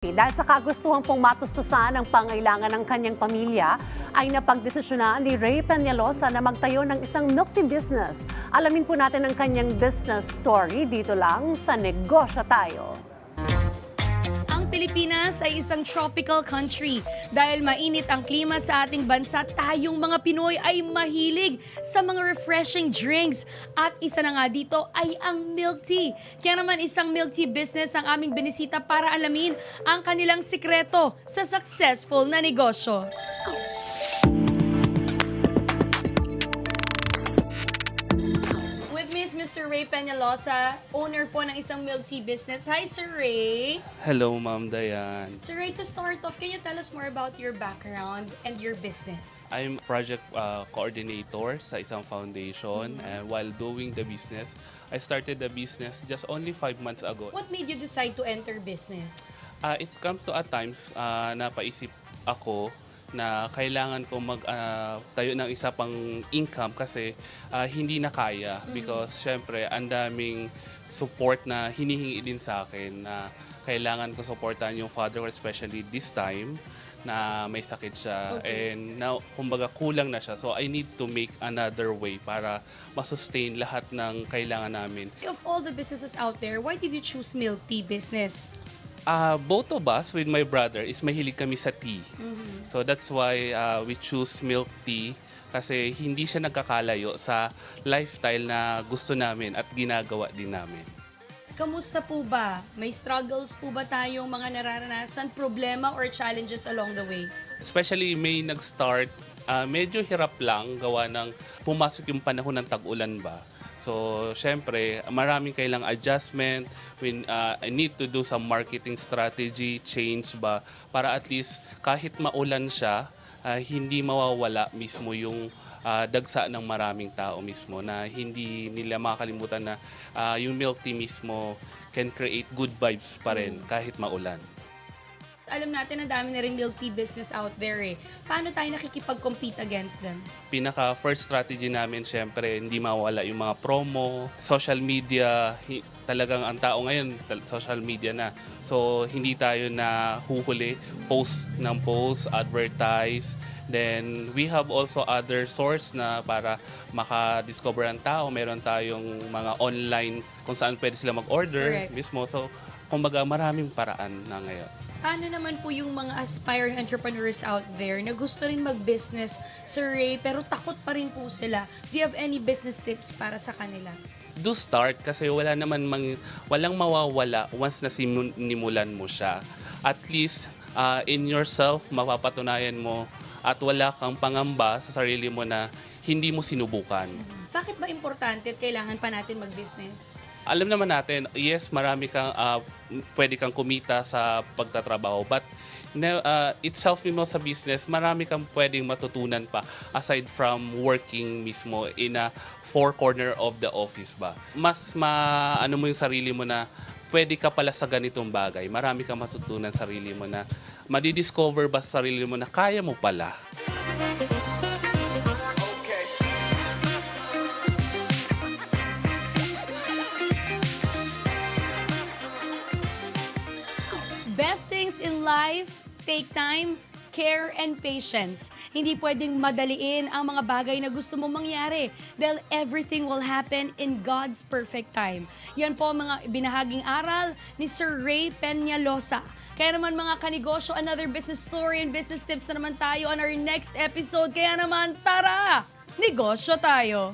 Dahil sa kagustuhan pong matustusan ang pangailangan ng kanyang pamilya, ay napagdesisyonan ni Ray Peñalosa na magtayo ng isang milk tea business. Alamin po natin ang kanyang business story dito lang sa Negosyo Tayo. Ang Pilipinas ay isang tropical country. Dahil mainit ang klima sa ating bansa, tayong mga Pinoy ay mahilig sa mga refreshing drinks. At isa na nga dito ay ang milk tea. Kaya naman isang milk tea business ang aming binisita para alamin ang kanilang sikreto sa successful na negosyo. With me is Mr. Ray Peñalosa, owner po ng isang milk tea business. Hi, Sir Ray! Hello, Ma'am Dayan. Sir Ray, to start off, can you tell us more about your background and your business? I'm project coordinator sa isang foundation. And while doing the business, I started the business just only 5 months ago. What made you decide to enter business? It's come to a times napaisip ako na kailangan ko tayo ng isa pang income kasi hindi na kaya because syempre ang daming support na hinihingi din sa akin na kailangan ko supportan yung father ko, especially this time na may sakit siya. Okay. And now kumbaga kulang na siya, so I need to make another way para masustain lahat ng kailangan namin. Of all the businesses out there, why did you choose milk tea business? Both of us with my brother is mahilig kami sa tea. So that's why we choose milk tea kasi hindi siya nagkakalayo sa lifestyle na gusto namin at ginagawa din namin. Kamusta po ba? May struggles po ba tayong mga nararanasan, problema or challenges along the way? Especially may nag-start, medyo hirap lang gawa ng pumasok yung panahon ng tag-ulan ba. So, syempre, maraming kailang adjustment. I need to do some marketing strategy, change ba, para at least kahit maulan siya, hindi mawawala mismo yung dagsa ng maraming tao mismo na hindi nila makakalimutan na yung milk tea mismo can create good vibes pa rin kahit maulan. Alam natin na dami na rin milk tea business out there eh. Paano tayo nakikipag-compete against them? Pinaka first strategy namin, syempre, hindi mawala yung mga promo, social media. Talagang ang tao ngayon, social media na. So, hindi tayo na huhuli, post ng post, advertise. Then, we have also other source na para maka-discover ang tao. Meron tayong mga online kung saan pwede sila mag-order mismo. So, kumbaga, maraming paraan na ngayon. Paano naman po yung mga aspiring entrepreneurs out there na gusto rin mag-business, Sir Ray, pero takot pa rin po sila? Do you have any business tips para sa kanila? Do start kasi walang mawawala once na sinimulan mo siya. At least in yourself, mapapatunayan mo at wala kang pangamba sa sarili mo na hindi mo sinubukan. Bakit ba importante at kailangan pa natin mag-business? Alam naman natin, yes, marami kang pwede kang kumita sa pagtatrabaho, but itself mo sa business, marami kang pwedeng matutunan pa aside from working mismo in a four corner of the office ba. Mas ano mo yung sarili mo na pwede ka pala sa ganitong bagay. Marami kang matutunan sa sarili mo na madidiscover ba sa sarili mo na kaya mo pala. Best things in life take time, care, and patience. Hindi pwedeng madaliin ang mga bagay na gusto mong mangyari dahil everything will happen in God's perfect time. Yan po ang mga binahaging aral ni Sir Ray Peñalosa. Kaya naman mga kanegosyo, another business story and business tips na naman tayo on our next episode. Kaya naman, tara! Negosyo tayo!